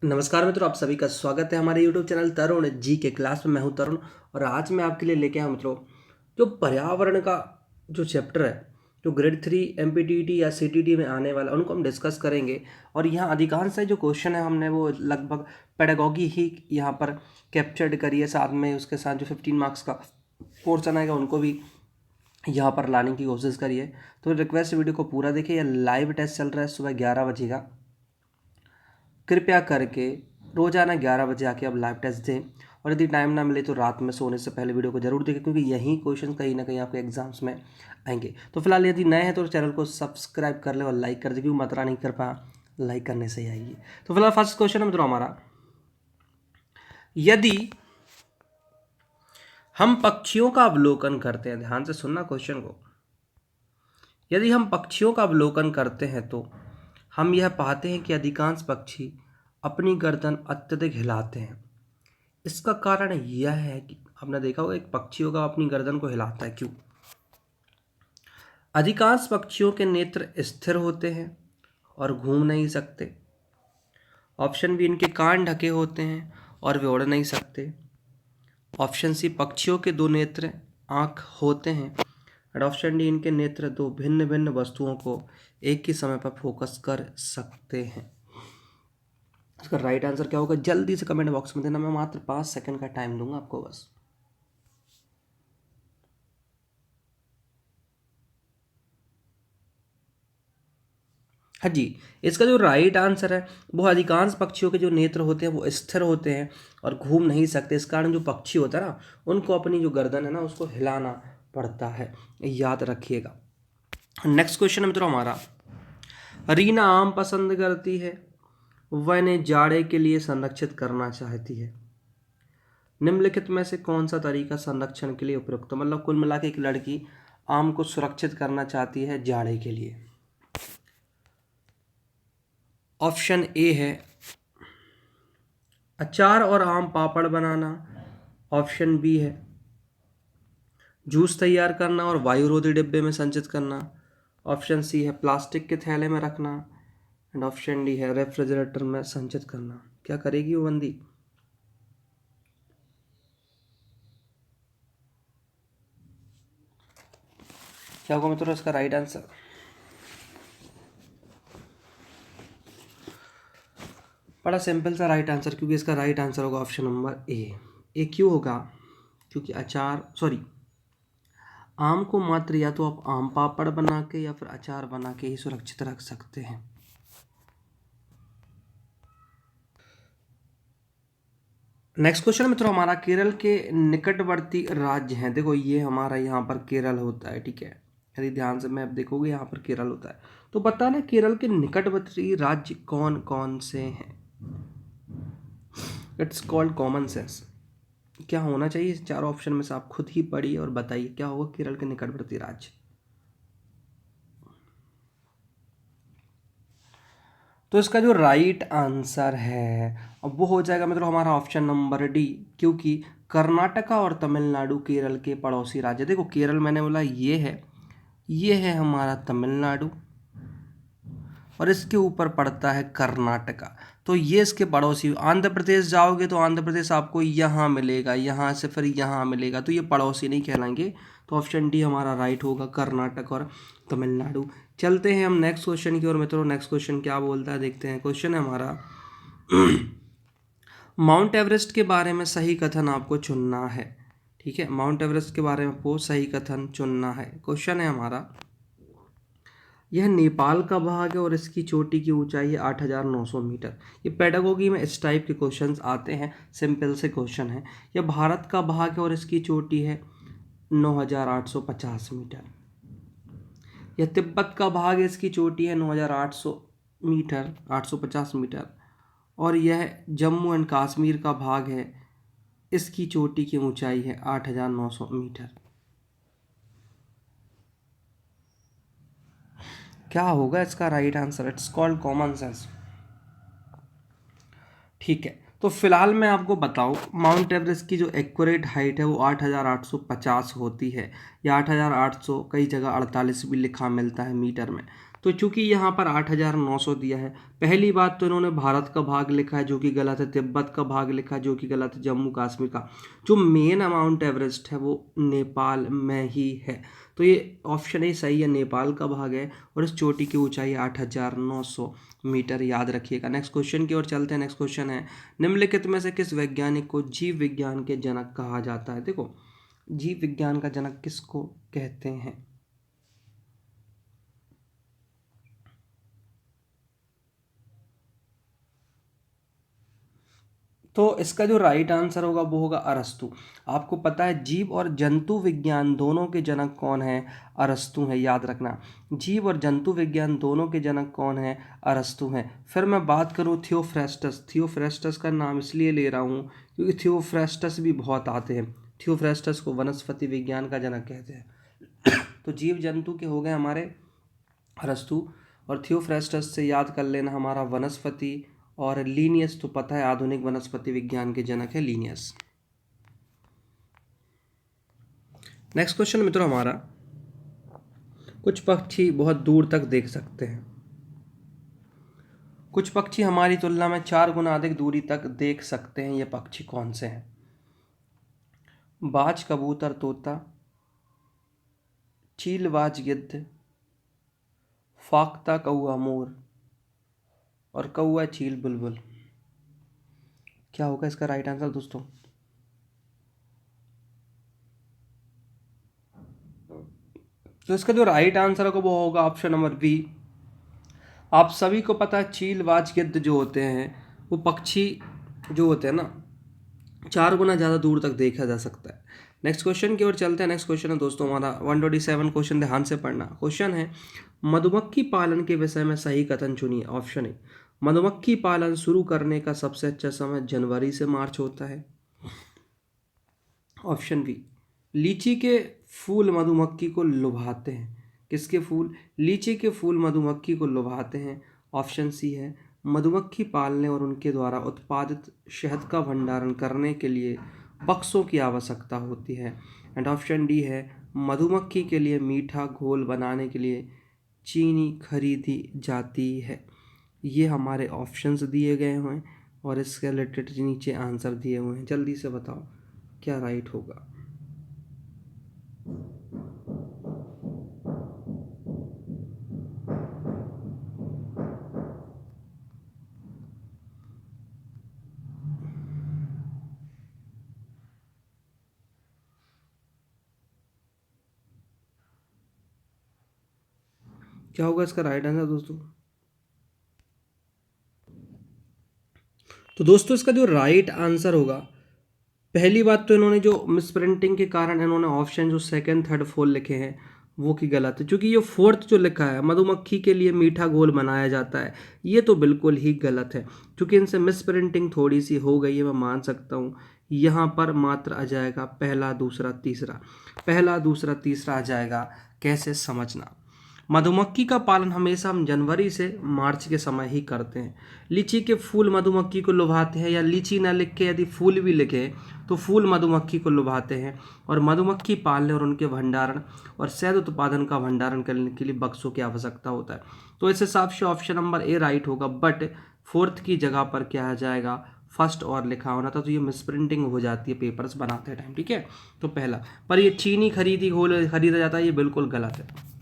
नमस्कार मित्रों, आप सभी का स्वागत है हमारे YouTube चैनल तरुण जी के क्लास में। मैं हूं तरुण और आज मैं आपके लिए लेके आया मित्रों जो पर्यावरण का जो चैप्टर है, जो ग्रेड 3 MPTT या CTT में आने वाला, उनको हम डिस्कस करेंगे। और यहाँ अधिकांश जो क्वेश्चन है हमने वो लगभग पेडागॉगी ही यहाँ पर कैप्चर्ड करी है। साथ में उसके साथ जो 15 मार्क्स का पोर्शन आएगा उनको भी यहाँ पर लाने की कोशिश करी है। तो रिक्वेस्ट वीडियो को पूरा देखिए। यह लाइव टेस्ट चल रहा है, सुबह 11 बजे का। कृपया करके रोज़ाना 11 बजे आके आप लाइव टेस्ट दें और यदि टाइम ना मिले तो रात में सोने से पहले वीडियो को जरूर देखें, क्योंकि यही क्वेश्चन कहीं ना कहीं आपके एग्जाम्स में आएंगे। तो फिलहाल यदि नए हैं तो चैनल को सब्सक्राइब कर ले और लाइक कर दे, क्योंकि मात्रा नहीं कर पाया, लाइक करने से ही आएगी। तो फिलहाल फर्स्ट क्वेश्चन है मित्रों हमारा, यदि हम पक्षियों का अवलोकन करते हैं, ध्यान से सुनना क्वेश्चन को, यदि हम पक्षियों का अवलोकन करते हैं तो हम यह पाते हैं कि अधिकांश पक्षी अपनी गर्दन अत्यधिक हिलाते हैं। इसका कारण यह है कि आपने देखा होगा एक पक्षी होगा अपनी गर्दन को हिलाता है, क्यों? अधिकांश पक्षियों के नेत्र स्थिर होते हैं और घूम नहीं सकते। ऑप्शन बी, इनके कान ढके होते हैं और वे उड़ नहीं सकते। ऑप्शन सी, पक्षियों के दो नेत्र आँख होते हैं। और ऑप्शन डी, इनके नेत्र दो भिन्न भिन्न वस्तुओं को एक ही समय पर फोकस कर सकते हैं। इसका राइट आंसर क्या होगा जल्दी से कमेंट बॉक्स में देना। मैं मात्र 5 सेकंड का टाइम दूंगा आपको बस। हाँ जी, इसका जो राइट आंसर है वो अधिकांश पक्षियों के जो नेत्र होते हैं वो स्थिर होते हैं और घूम नहीं सकते। इस कारण जो पक्षी होता है ना, उनको अपनी जो गर्दन है ना उसको हिलाना पड़ता है, याद रखिएगा। नेक्स्ट क्वेश्चन है मित्रों हमारा, रीना आम पसंद करती है, वह इन्हें जाड़े के लिए संरक्षित करना चाहती है। निम्नलिखित में से कौन सा तरीका संरक्षण के लिए उपयुक्त? मतलब कुल मिला के एक लड़की आम को सुरक्षित करना चाहती है जाड़े के लिए। ऑप्शन ए है अचार और आम पापड़ बनाना। ऑप्शन बी है जूस तैयार करना और वायुरोधी डिब्बे में संचित करना। ऑप्शन सी है प्लास्टिक के थैले में रखना। एंड ऑप्शन डी है रेफ्रिजरेटर में संचित करना। क्या करेगी वो बंदी? क्या होगा मित्रों इसका राइट आंसर? बड़ा सिंपल सा राइट आंसर, क्योंकि इसका राइट आंसर होगा ऑप्शन नंबर ए। क्यों होगा? क्योंकि आम को मात्र या तो आप आम पापड़ बना के या फिर अचार बना के ही सुरक्षित रख सकते हैं। नेक्स्ट क्वेश्चन मित्रों हमारा, केरल के निकटवर्ती राज्य हैं। देखो ये हमारा यहाँ पर केरल होता है, ठीक है। यदि ध्यान से मैप देखोगे यहाँ पर केरल होता है, तो बताना केरल के निकटवर्ती राज्य कौन कौन से हैं। It's called common sense. क्या होना चाहिए इस चारों ऑप्शन में से? आप खुद ही पढ़िए और बताइए क्या होगा केरल के निकटवर्ती राज्य। तो इसका जो राइट आंसर है अब वो हो जाएगा मित्रों हमारा ऑप्शन नंबर डी, क्योंकि कर्नाटका और तमिलनाडु केरल के पड़ोसी राज्य। देखो केरल मैंने बोला ये है हमारा तमिलनाडु और इसके ऊपर पड़ता है कर्नाटका। तो ये इसके पड़ोसी। आंध्र प्रदेश जाओगे तो आंध्र प्रदेश आपको यहाँ मिलेगा, यहाँ से फिर यहाँ मिलेगा, तो ये पड़ोसी नहीं कहलाएंगे। तो ऑप्शन डी हमारा राइट होगा, कर्नाटक और तमिलनाडु। चलते हैं हम नेक्स्ट क्वेश्चन की ओर मित्रों। नेक्स्ट क्वेश्चन क्या बोलता है देखते हैं। क्वेश्चन है हमारा माउंट एवरेस्ट के बारे में सही कथन आपको चुनना है, ठीक है। माउंट एवरेस्ट के बारे में आपको सही कथन चुनना है। क्वेश्चन है हमारा, यह नेपाल का भाग है और इसकी चोटी की ऊंचाई है 8,900 मीटर। ये पेडागोगी में इस टाइप के क्वेश्चंस आते हैं, सिंपल से क्वेश्चन है। यह भारत का भाग है और इसकी चोटी है 9,850 मीटर। यह तिब्बत का भाग है, इसकी चोटी है 9,800 मीटर, 850 मीटर। और यह जम्मू एंड कश्मीर का भाग है, इसकी चोटी की ऊंचाई है 8,900 मीटर। क्या होगा इसका right answer? It's called common sense, ठीक है। तो फिलहाल मैं आपको बताऊं, माउंट एवरेस्ट की जो एक्यूरेट हाइट है वो 8,850 होती है, या 8,800, कई जगह 48 भी लिखा मिलता है मीटर में। तो चूंकि यहाँ पर 8,900 दिया है, पहली बात तो इन्होंने भारत का भाग लिखा है जो कि गलत है, तिब्बत का भाग लिखा है जो कि गलत है, जम्मू कश्मीर का। जो मेन माउंट एवरेस्ट है वो नेपाल में ही है, तो ये ऑप्शन ए सही है, नेपाल का भाग है और इस चोटी की ऊंचाई 8,900 मीटर, याद रखिएगा। नेक्स्ट क्वेश्चन की ओर चलते हैं। नेक्स्ट क्वेश्चन है, निम्नलिखित में से किस वैज्ञानिक को जीव विज्ञान के जनक कहा जाता है? देखो, जीव विज्ञान का जनक किसको कहते हैं? तो इसका जो राइट आंसर होगा वो होगा अरस्तु। आपको पता है जीव और जंतु विज्ञान दोनों के जनक कौन है? अरस्तु है, याद रखना। जीव और जंतु विज्ञान दोनों के जनक कौन है? अरस्तु हैं। फिर मैं बात करूँ थियोफ्रेस्टस, थियोफ्रेस्टस का नाम इसलिए ले रहा हूँ क्योंकि थियोफ्रेस्टस भी बहुत आते हैं। थियोफ्रेस्टस को वनस्पति विज्ञान का जनक कहते हैं। तो जीव जंतु के हो गए हमारे अरस्तु, और थियोफ्रेस्टस से याद कर लेना हमारा वनस्पति, और लीनियस तो पता है आधुनिक वनस्पति विज्ञान के जनक है लीनियस। नेक्स्ट क्वेश्चन मित्रों हमारा, कुछ पक्षी बहुत दूर तक देख सकते हैं। कुछ पक्षी हमारी तुलना में 4 गुना अधिक दूरी तक देख सकते हैं, ये पक्षी कौन से हैं? बाज, कबूतर, तोता, चीलबाज, गिद्ध, फाख्ता, कौआ, मोर और कौआ, चील, बुलबुल। क्या होगा इसका राइट आंसर दोस्तों? तो इसका जो राइट आंसर होगा वो होगा ऑप्शन नंबर बी। आप सभी को पता है चील, बाज, गिद्ध जो होते हैं वो पक्षी जो होते हैं ना, 4 गुना ज़्यादा दूर तक देखा जा सकता है। नेक्स्ट क्वेश्चन की ओर चलते हैं। नेक्स्ट क्वेश्चन है दोस्तों हमारा 127 क्वेश्चन, ध्यान से पढ़ना। क्वेश्चन है, मधुमक्खी पालन के विषय में सही कथन चुनिए। ऑप्शन ए, मधुमक्खी पालन शुरू करने का सबसे अच्छा समय जनवरी से मार्च होता है। ऑप्शन बी, लीची के फूल मधुमक्खी को लुभाते हैं। किसके फूल? लीची के फूल मधुमक्खी को लुभाते हैं। ऑप्शन सी है, मधुमक्खी पालने और उनके द्वारा उत्पादित शहद का भंडारण करने के लिए बक्सों की आवश्यकता होती है। एंड ऑप्शन डी है, मधुमक्खी के लिए मीठा घोल बनाने के लिए चीनी खरीदी जाती है। ये हमारे ऑप्शंस दिए गए हैं और इसके रिलेटेड नीचे आंसर दिए हुए हैं। जल्दी से बताओ क्या राइट होगा? क्या होगा इसका राइट आंसर दोस्तों? तो दोस्तों इसका जो राइट आंसर होगा, पहली बात तो इन्होंने जो मिसप्रिंटिंग के कारण इन्होंने ऑप्शन जो सेकंड, थर्ड, फोर्थ लिखे हैं वो की गलत है, क्योंकि ये फोर्थ जो लिखा है मधुमक्खी के लिए मीठा घोल बनाया जाता है, ये तो बिल्कुल ही गलत है। क्योंकि इनसे मिसप्रिंटिंग थोड़ी सी हो गई है, मैं मान सकता हूँ। यहाँ पर मात्र आ जाएगा पहला, दूसरा, तीसरा। पहला, दूसरा, तीसरा आ जाएगा। कैसे समझना, मधुमक्खी का पालन हमेशा हम जनवरी से मार्च के समय ही करते हैं। लीची के फूल मधुमक्खी को लुभाते हैं, या लीची ना लिख के यदि फूल भी लिखे तो फूल मधुमक्खी को लुभाते हैं। और मधुमक्खी पालने और उनके भंडारण और शहद उत्पादन का भंडारण करने के लिए बक्सों की आवश्यकता होता है। तो इस हिसाब से ऑप्शन नंबर ए राइट होगा। बट फोर्थ की जगह पर क्या आ जाएगा? फर्स्ट और लिखा होना था, तो ये मिसप्रिंटिंग हो जाती है पेपर्स बनाते टाइम, ठीक है। तो पहला, पर ये चीनी खरीदा जाता है, ये बिल्कुल गलत है।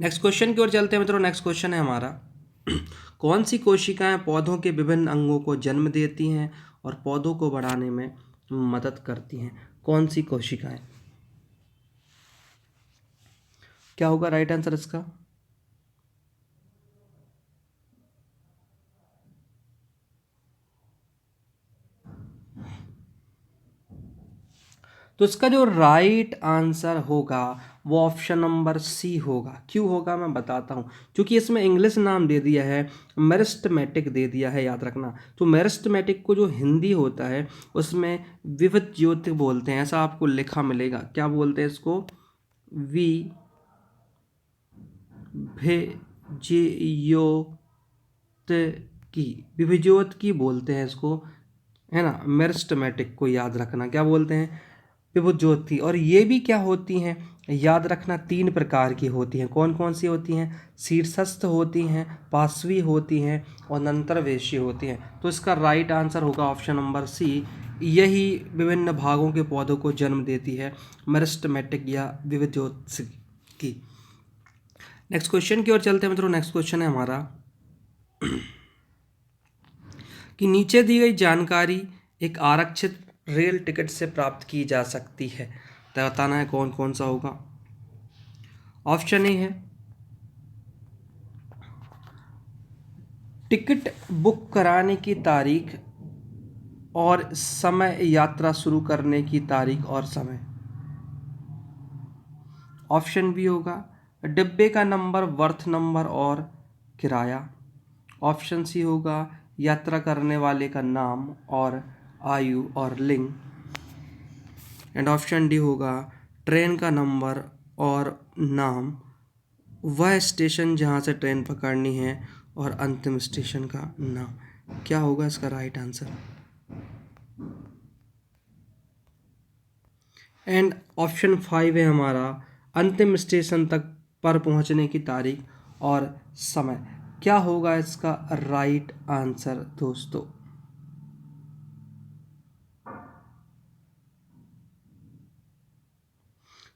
नेक्स्ट क्वेश्चन की ओर चलते हैं मित्रों। नेक्स्ट क्वेश्चन है हमारा, कौन सी कोशिकाएं पौधों के विभिन्न अंगों को जन्म देती हैं और पौधों को बढ़ाने में मदद करती हैं? कौन सी कोशिकाएं? क्या होगा राइट आंसर इसका? तो इसका जो राइट आंसर होगा वो ऑप्शन नंबर सी होगा। क्यों होगा मैं बताता हूँ। क्योंकि इसमें इंग्लिश नाम दे दिया है, मेरिस्टेमेटिक दे दिया है, याद रखना। तो मेरिस्टेमेटिक को जो हिंदी होता है उसमें विविध ज्योति बोलते हैं, ऐसा आपको लिखा मिलेगा। क्या बोलते हैं इसको? विभिज्योत की बोलते हैं इसको, है ना। मेरिस्टेमेटिक को याद रखना, क्या बोलते हैं? विभुत ज्योति। और ये भी क्या होती हैं, याद रखना 3 प्रकार की होती हैं। कौन कौन सी होती हैं, शीर्षस्थ होती हैं, पार्श्वी होती हैं और नंतरवेशी होती हैं। तो इसका राइट आंसर होगा ऑप्शन नंबर सी, यही विभिन्न भागों के पौधों को जन्म देती है, मेरिस्टेमेटिक या विविध ज्योति की। नेक्स्ट क्वेश्चन की ओर चलते हैं मित्रों। नेक्स्ट क्वेश्चन है हमारा कि नीचे दी गई जानकारी एक आरक्षित रेल टिकट से प्राप्त की जा सकती है, तो बताना है कौन कौन सा होगा। ऑप्शन ए है टिकट बुक कराने की तारीख और समय, यात्रा शुरू करने की तारीख और समय। ऑप्शन बी होगा डिब्बे का नंबर, बर्थ नंबर और किराया। ऑप्शन सी होगा यात्रा करने वाले का नाम और आयु और लिंग। एंड ऑप्शन डी होगा ट्रेन का नंबर और नाम, वह स्टेशन जहाँ से ट्रेन पकड़नी है और अंतिम स्टेशन का नाम। क्या होगा इसका राइट आंसर। एंड ऑप्शन 5 है हमारा अंतिम स्टेशन तक पर पहुंचने की तारीख और समय। क्या होगा इसका राइट आंसर दोस्तों।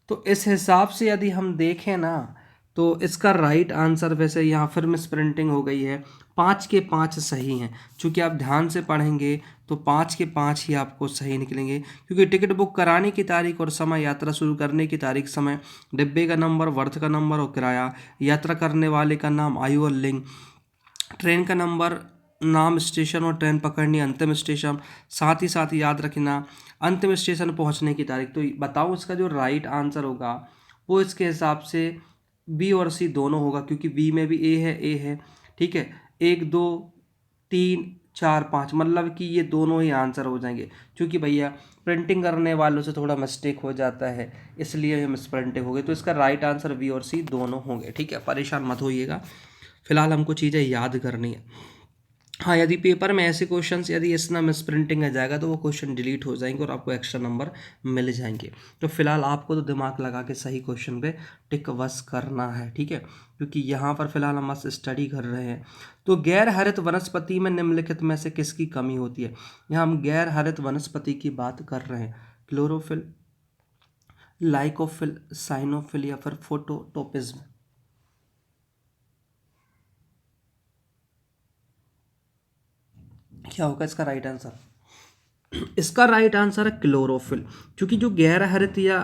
तो इस हिसाब से यदि हम देखें ना, तो इसका राइट आंसर, वैसे यहाँ फिर मिस प्रिंटिंग हो गई है, 5 के 5 सही हैं। चूँकि आप ध्यान से पढ़ेंगे तो 5 के 5 ही आपको सही निकलेंगे, क्योंकि टिकट बुक कराने की तारीख और समय, यात्रा शुरू करने की तारीख, समय, डिब्बे का नंबर, बर्थ का नंबर और किराया, यात्रा करने वाले का नाम, आयु और लिंग, ट्रेन का नंबर, नाम, स्टेशन और ट्रेन पकड़नी, अंतिम स्टेशन, साथ ही साथ याद रखना अंतिम स्टेशन पहुंचने की तारीख। तो बताओ इसका जो राइट आंसर होगा वो इसके हिसाब से बी और सी दोनों होगा, क्योंकि बी में भी ए है, ठीक है। 1 2 3 4 5 मतलब कि ये दोनों ही आंसर हो जाएंगे। क्योंकि भैया प्रिंटिंग करने वालों से थोड़ा मिस्टेक हो जाता है, इसलिए मिस प्रिंटिंग हो गई। तो इसका राइट आंसर बी और सी दोनों होंगे, ठीक है। परेशान मत होइएगा, फिलहाल हमको चीज़ें याद करनी है। हाँ, यदि पेपर में ऐसे क्वेश्चंस यदि इस ना मिस प्रिंटिंग आ जाएगा तो वो क्वेश्चन डिलीट हो जाएंगे और आपको एक्स्ट्रा नंबर मिल जाएंगे। तो फिलहाल आपको तो दिमाग लगा के सही क्वेश्चन पे टिक बस करना है, ठीक है, क्योंकि यहाँ पर फिलहाल हम बस स्टडी कर रहे हैं। तो गैर हरित वनस्पति में निम्नलिखित में से किसकी कमी होती है। यहाँ हम गैर हरित वनस्पति की बात कर रहे हैं। क्लोरोफिल, लाइकोफिल, साइनोफिल या फिर फोटोटोपिज्म। क्या होगा इसका राइट आंसर। इसका राइट आंसर है क्लोरोफिल। क्योंकि जो गैर हरित या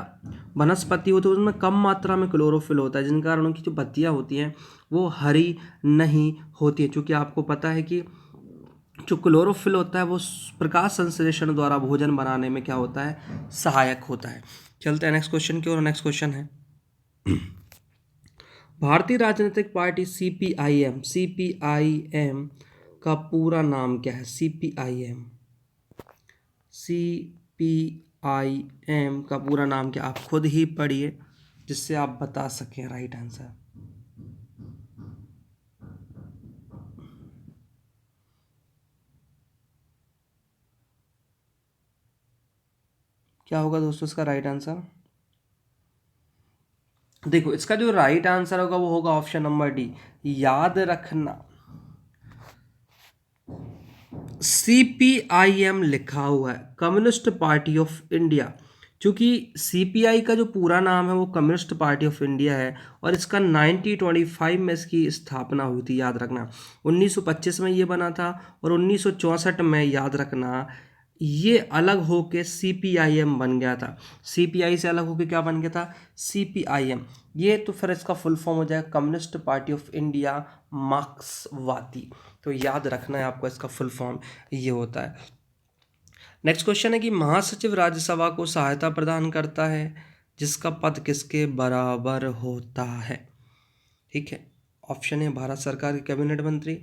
वनस्पति होती है उसमें कम मात्रा में क्लोरोफिल होता है, जिन कारण उनकी जो पत्तियां होती हैं वो हरी नहीं होती है। क्योंकि आपको पता है कि जो क्लोरोफिल होता है वो प्रकाश संश्लेषण द्वारा भोजन बनाने में क्या होता है, सहायक होता है। चलते हैं नेक्स्ट क्वेश्चन की ओर। नेक्स्ट क्वेश्चन है भारतीय राजनीतिक पार्टी सीपीआईएम का पूरा नाम क्या है। सीपीआईएम का पूरा नाम क्या, आप खुद ही पढ़िए जिससे आप बता सकें राइट आंसर। क्या होगा दोस्तों इसका राइट आंसर। देखो इसका जो राइट आंसर होगा वो होगा ऑप्शन नंबर डी। याद रखना सीपीआईएम लिखा हुआ है, कम्युनिस्ट पार्टी ऑफ इंडिया। क्योंकि सीपीआई का जो पूरा नाम है वो कम्युनिस्ट पार्टी ऑफ इंडिया है और इसका 1925 में इसकी स्थापना हुई थी, याद रखना। 1925 में ये बना था और 1964 में, याद रखना, ये अलग होके सीपीआईएम बन गया था। सीपीआई से अलग होके क्या बन गया था, सीपीआईएम। ये तो फिर इसका फुल फॉर्म हो जाएगा कम्युनिस्ट पार्टी ऑफ इंडिया मार्क्सवादी। तो याद रखना है आपको, इसका फुल फॉर्म ये होता है। नेक्स्ट क्वेश्चन है कि महासचिव राज्यसभा को सहायता प्रदान करता है जिसका पद किसके बराबर होता है। ठीक है, ऑप्शन है भारत सरकार के कैबिनेट मंत्री,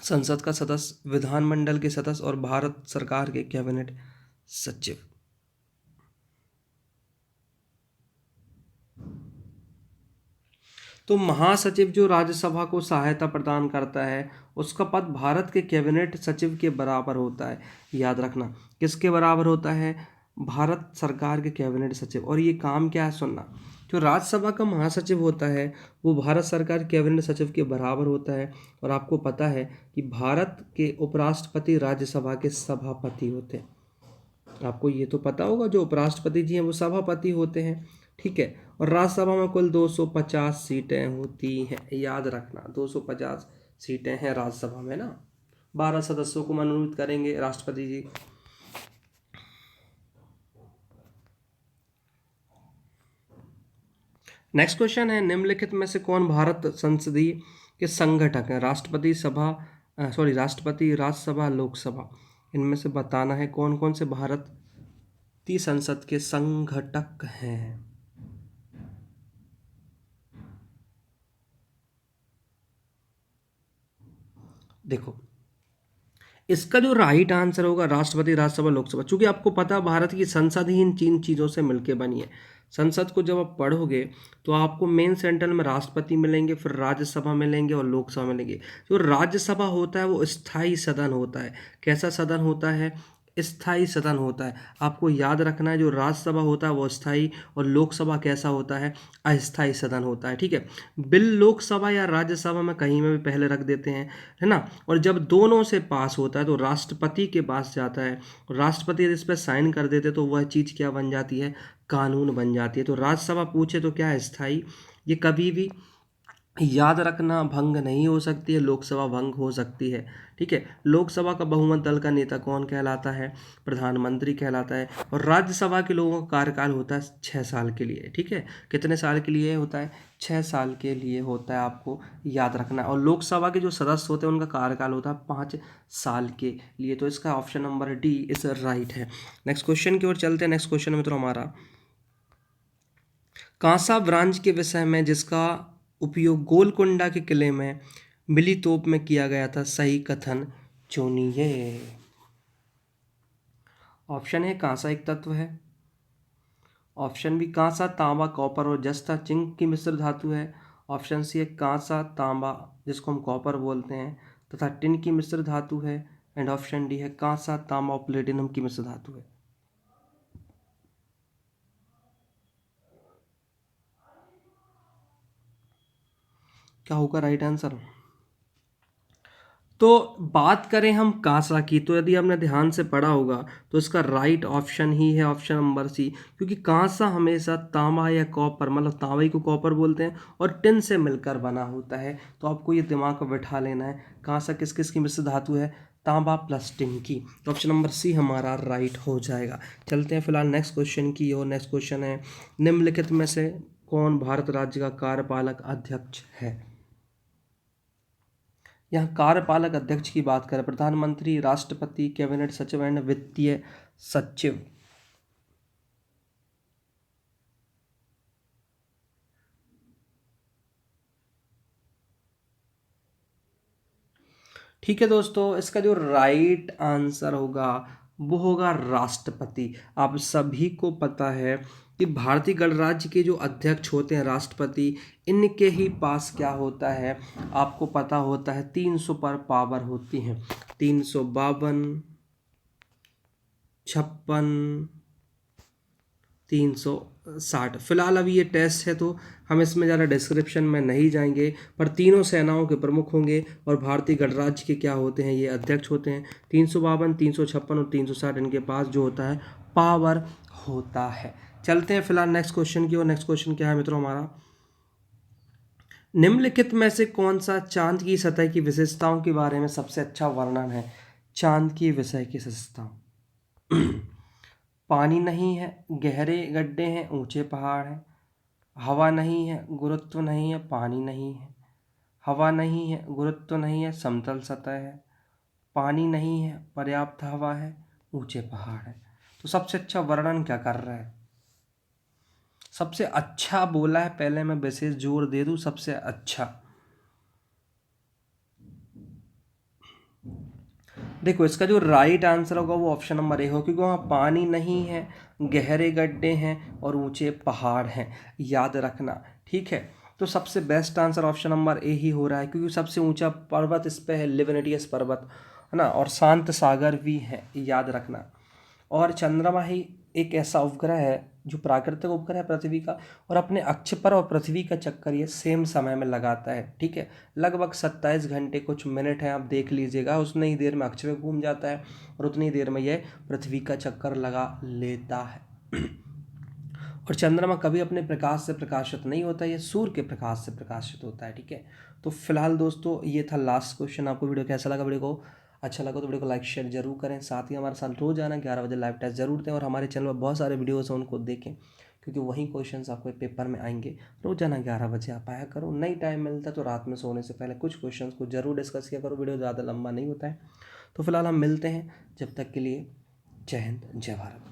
संसद का सदस्य, विधानमंडल के सदस्य और भारत सरकार के कैबिनेट सचिव। तो महासचिव जो राज्यसभा को सहायता प्रदान करता है उसका पद भारत के कैबिनेट सचिव के बराबर होता है। याद रखना किसके बराबर होता है, भारत सरकार के कैबिनेट सचिव। और ये काम क्या है सुनना, जो राज्यसभा का महासचिव होता है वो भारत सरकार कैबिनेट सचिव के बराबर होता है। और आपको पता है कि भारत के उपराष्ट्रपति राज्यसभा के सभापति होते हैं। आपको ये तो पता होगा, जो उपराष्ट्रपति जी हैं वो सभापति होते हैं, ठीक है। और राज्यसभा में कुल 250 सीटें होती हैं, याद रखना 250 सीटें हैं राज्यसभा में ना। 12 सदस्यों को मनोनीत करेंगे राष्ट्रपति जी। नेक्स्ट क्वेश्चन है, निम्नलिखित में से कौन भारत संसदीय के संगठक हैं? राष्ट्रपति राष्ट्रपति, राज्यसभा, लोकसभा। इनमें से बताना है कौन कौन से भारतीय संसद के संगठक हैं। देखो, इसका जो राइट आंसर होगा राष्ट्रपति, राज्यसभा, लोकसभा। चूंकि आपको पता है भारत की संसद ही इन तीन चीज़ों से मिलकर बनी है। संसद को जब आप पढ़ोगे तो आपको मेन सेंट्रल में राष्ट्रपति मिलेंगे, फिर राज्यसभा मिलेंगे और लोकसभा मिलेंगे। जो राज्यसभा होता है वो स्थायी सदन होता है। कैसा सदन होता है? स्थायी सदन होता है। आपको याद रखना है, जो राज्यसभा होता है वो स्थायी, और लोकसभा कैसा होता है? अस्थायी सदन होता है, ठीक है। बिल लोकसभा या राज्यसभा में कहीं में भी पहले रख देते हैं, है ना। और जब दोनों से पास होता है तो राष्ट्रपति के पास जाता है, और राष्ट्रपति इस पर साइन कर देते तो वह चीज़ क्या बन जाती है? कानून बन जाती है। तो राज्यसभा पूछे तो क्या है? स्थायी। ये कभी भी याद रखना भंग नहीं हो सकती है, लोकसभा भंग हो सकती है, ठीक है। लोकसभा का बहुमत दल का नेता कौन कहलाता है? प्रधानमंत्री कहलाता है। और राज्यसभा के लोगों का कार्यकाल होता है 6 साल के लिए, ठीक है। कितने साल के लिए होता है? 6 साल के लिए होता है, आपको याद रखना। और लोकसभा के जो सदस्य होते हैं उनका कार्यकाल होता है 5 साल के लिए। तो इसका option number D is right है। नेक्स्ट क्वेश्चन की ओर चलते हैं। नेक्स्ट क्वेश्चन में तो हमारा कांसा ब्रांच के विषय में, जिसका उपयोग गोलकुंडा के किले में मिली तोप में किया गया था, सही कथन चुनिए। ऑप्शन है कांसा एक तत्व है, ऑप्शन बी कांसा, तांबा, कॉपर और जस्ता जिंक की मिश्र धातु है, ऑप्शन सी है कांसा, तांबा जिसको हम कॉपर बोलते हैं तथा टिन की मिश्र धातु है, एंड ऑप्शन डी है कांसा, तांबा और प्लेटिनम की मिश्र धातु है। क्या होगा राइट आंसर? तो बात करें हम कांसा की, तो यदि आपने ध्यान से पढ़ा होगा तो इसका राइट ऑप्शन ही है ऑप्शन नंबर सी। क्योंकि कांसा हमेशा तांबा या कॉपर, मतलब तांबा को कॉपर बोलते हैं, और टिन से मिलकर बना होता है। तो आपको ये दिमाग में बैठा लेना है, कांसा किस किस की मिश्र धातु है? तांबा प्लस टिन की। तो ऑप्शन नंबर सी हमारा राइट हो जाएगा। चलते हैं फिलहाल नेक्स्ट क्वेश्चन की ओर। नेक्स्ट क्वेश्चन है, निम्नलिखित में से कौन भारत राज्य का कार्यपालक अध्यक्ष है? यहाँ कार्यपालक अध्यक्ष की बात करें, प्रधानमंत्री, राष्ट्रपति, कैबिनेट सचिव एंड वित्तीय सचिव। ठीक है दोस्तों, इसका जो राइट आंसर होगा वो होगा राष्ट्रपति। आप सभी को पता है कि भारतीय गणराज्य के जो अध्यक्ष होते हैं राष्ट्रपति, इनके ही पास क्या होता है? आपको पता होता है 300 पर पावर होती हैं। 352, 56, 360। फिलहाल अभी ये टेस्ट है तो हम इसमें ज़्यादा डिस्क्रिप्शन में नहीं जाएंगे, पर तीनों सेनाओं के प्रमुख होंगे और भारतीय गणराज्य के क्या होते हैं? ये अध्यक्ष होते हैं। 352, 356 और 360 इनके पास जो होता है पावर होता है। चलते हैं फिलहाल नेक्स्ट क्वेश्चन की। और नेक्स्ट क्वेश्चन क्या है मित्रों हमारा, निम्नलिखित में से कौन सा चांद की सतह की विशेषताओं के बारे में सबसे अच्छा वर्णन है? चांद की विषय की विशेषताओं पानी नहीं है, गहरे गड्ढे हैं, ऊंचे पहाड़ हैं, हवा नहीं है, गुरुत्व नहीं है, पानी नहीं है, हवा नहीं है, गुरुत्व नहीं है, समतल सतह है, पानी नहीं है, पर्याप्त हवा है, ऊंचे पहाड़ है। तो सबसे अच्छा वर्णन क्या कर रहा है? सबसे अच्छा बोला है, पहले मैं विशेष जोर दे दूं, सबसे अच्छा। देखो, इसका जो राइट आंसर होगा वो ऑप्शन नंबर ए हो, क्योंकि वहाँ पानी नहीं है, गहरे गड्ढे हैं और ऊंचे पहाड़ हैं, याद रखना, ठीक है। तो सबसे best answer option number A ही हो रहा है, क्योंकि सबसे ऊंचा पर्वत इस पे है, लिवेनिटियस पर्वत, है ना, और शांत सागर भी है, याद रखना। और चंद्रमा ही एक ऐसा उपग्रह है जो प्राकृतिक उपग्रह है पृथ्वी का, और अपने अक्ष पर और पृथ्वी का चक्कर ये सेम समय में लगाता है। ठीक है, लगभग 27 घंटे कुछ मिनट हैं, आप देख लीजिएगा। उतनी ही देर में अक्ष में घूम जाता है और उतनी देर में यह पृथ्वी का चक्कर लगा लेता है। और चंद्रमा कभी अपने प्रकाश से प्रकाशित नहीं होता, ये सूर्य के प्रकाश से प्रकाशित होता है। ठीक है, तो फिलहाल दोस्तों ये था लास्ट क्वेश्चन। आपको वीडियो कैसा लगा? वीडियो को अच्छा लगा तो वीडियो को लाइक शेयर जरूर करें। साथ ही हमारे साथ रोजाना 11 बजे लाइव टेस्ट जरूर दें, और हमारे चैनल पर बहुत सारे वीडियोस हैं उनको देखें, क्योंकि वही क्वेश्चंस आपको पेपर में आएंगे। रोजाना 11 बजे आप आया करो। नहीं टाइम मिलता तो रात में सोने से पहले कुछ क्वेश्चंस को जरूर डिस्कस किया करो। वीडियो ज़्यादा लंबा नहीं होता है। तो फिलहाल हम मिलते हैं, जब तक के लिए जय हिंद जय भारत।